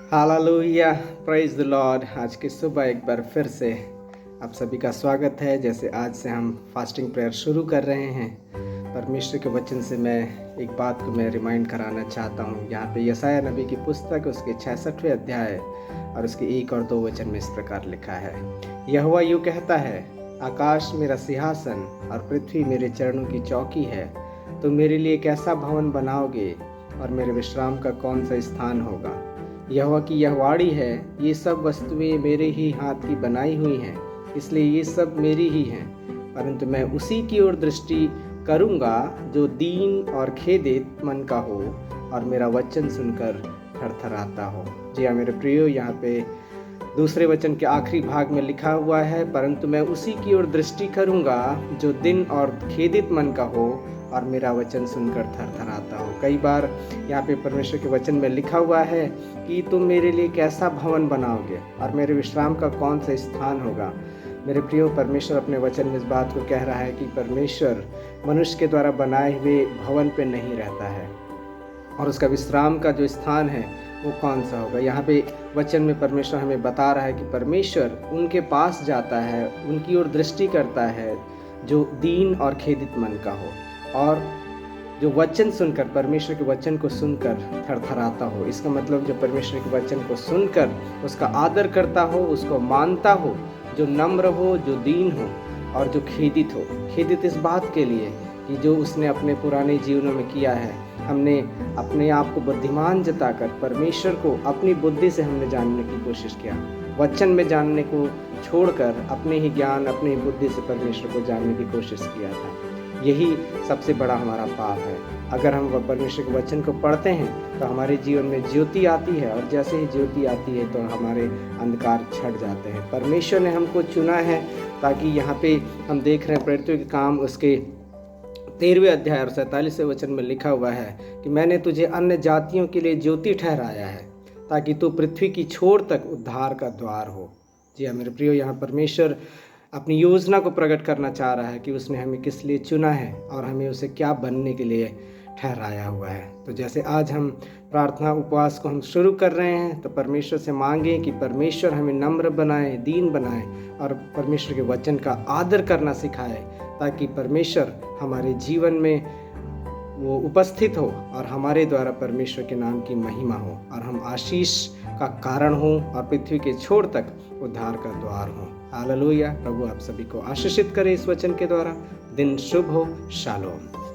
Hallelujah, praise the Lord. आज की सुबह एक बार फिर से आप सभी का स्वागत है। जैसे आज से हम फास्टिंग प्रेयर शुरू कर रहे हैं, परमेश्वर के वचन से मैं एक बात को मैं रिमाइंड कराना चाहता हूँ। यहाँ पे यशायाह नबी की पुस्तक उसके 66वें अध्याय और उसके 1 और 2 वचन में इस प्रकार लिखा है, यहोवा यूँ कहता है, आकाश मेरा सिंहासन और पृथ्वी मेरे चरणों की चौकी है। तुम मेरे लिए कैसा भवन बनाओगे और मेरे विश्राम का कौन सा स्थान होगा। यहोवा की यह वाणी है, ये सब वस्तुएं मेरे ही हाथ की बनाई हुई हैं, इसलिए ये सब मेरी ही हैं। परंतु मैं उसी की ओर दृष्टि करूँगा जो दीन और खेदित मन का हो और मेरा वचन सुनकर थरथराता हो। जी हाँ मेरे प्रियो, यहाँ पे दूसरे वचन के आखिरी भाग में लिखा हुआ है, परंतु मैं उसी की ओर दृष्टि करूँगा जो दिन और खेदित मन का हो और मेरा वचन सुनकर थरथराता हो। कई बार यहाँ पे परमेश्वर के वचन में लिखा हुआ है कि तुम मेरे लिए कैसा भवन बनाओगे और मेरे विश्राम का कौन सा स्थान होगा। मेरे प्रियो, परमेश्वर अपने वचन में इस बात को कह रहा है कि परमेश्वर मनुष्य के द्वारा बनाए हुए भवन पे नहीं रहता है और उसका विश्राम का जो स्थान है वो कौन सा होगा। यहाँ पे वचन में परमेश्वर हमें बता रहा है कि परमेश्वर उनके पास जाता है, उनकी ओर दृष्टि करता है जो दीन और खेदित मन का हो और जो वचन सुनकर, परमेश्वर के वचन को सुनकर थरथराता हो। इसका मतलब जो परमेश्वर के वचन को सुनकर उसका आदर करता हो, उसको मानता हो, जो नम्र हो, जो दीन हो और जो खेदित हो। खेदित इस बात के लिए कि जो उसने अपने पुराने जीवनों में किया है, हमने अपने आप को बुद्धिमान जताकर परमेश्वर को अपनी बुद्धि से हमने जानने की कोशिश किया, वचन में जानने को छोड़कर अपने ही ज्ञान, अपनी ही बुद्धि से परमेश्वर को जानने की कोशिश किया था। यही सबसे बड़ा हमारा पाप है। अगर हम परमेश्वर के वचन को पढ़ते हैं तो हमारे जीवन में ज्योति आती है और जैसे ही ज्योति आती है तो हमारे अंधकार छट जाते हैं। परमेश्वर ने हमको चुना है ताकि यहाँ पे हम देख रहे हैं प्रेरितों के काम उसके 13वें अध्याय और 47वें वचन में लिखा हुआ है कि मैंने तुझे अन्य जातियों के लिए ज्योति ठहराया है ताकि तू पृथ्वी की छोर तक उद्धार का द्वार हो। जी हाँ मेरे प्रियो, यहाँ परमेश्वर अपनी योजना को प्रकट करना चाह रहा है कि उसने हमें किस लिए चुना है और हमें उसे क्या बनने के लिए ठहराया हुआ है। तो जैसे आज हम प्रार्थना उपवास को हम शुरू कर रहे हैं तो परमेश्वर से मांगें कि परमेश्वर हमें नम्र बनाए, दीन बनाए और परमेश्वर के वचन का आदर करना सिखाए ताकि परमेश्वर हमारे जीवन में वो उपस्थित हो और हमारे द्वारा परमेश्वर के नाम की महिमा हो और हम आशीष का कारण हो और पृथ्वी के छोर तक उद्धार का द्वार हो। हालेलुया। प्रभु आप सभी को आशीषित करे इस वचन के द्वारा। दिन शुभ हो। शालोम।